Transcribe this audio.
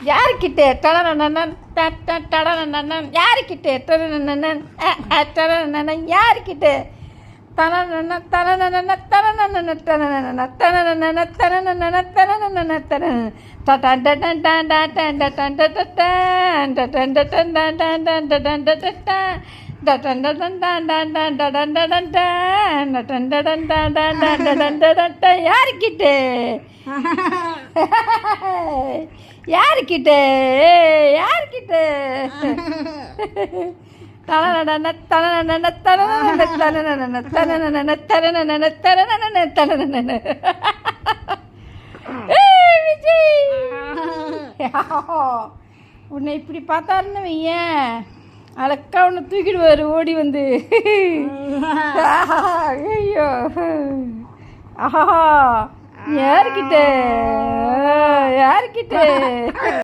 யாருக்கிட்ட டடனனன் டடனனன் யாருக்கிட்ட டடனனன் டடனனன் யாருக்கிட்ட தனனன தனனன தனனன தனனன தனனன தனனன தனனன தனனன டடன் டடன் டடன் டடன் டடன் டடன் டடன் டடன் டடன் டடன் டடன் யாருக்கிட்ட யாருக்கிட்ட யாருக்கிட்ட தனனன தனனன தனனன தனனன தனனன தனனன தனனன தனனன விஜய் உன்னை இப்படி பார்த்தாருன்னு வையேன் அழக்கா உன்னை தூக்கிடுவார் ஓடி வந்து ஐயோ ஆஹா யாருக்கிட்ட யாருக்கிட்ட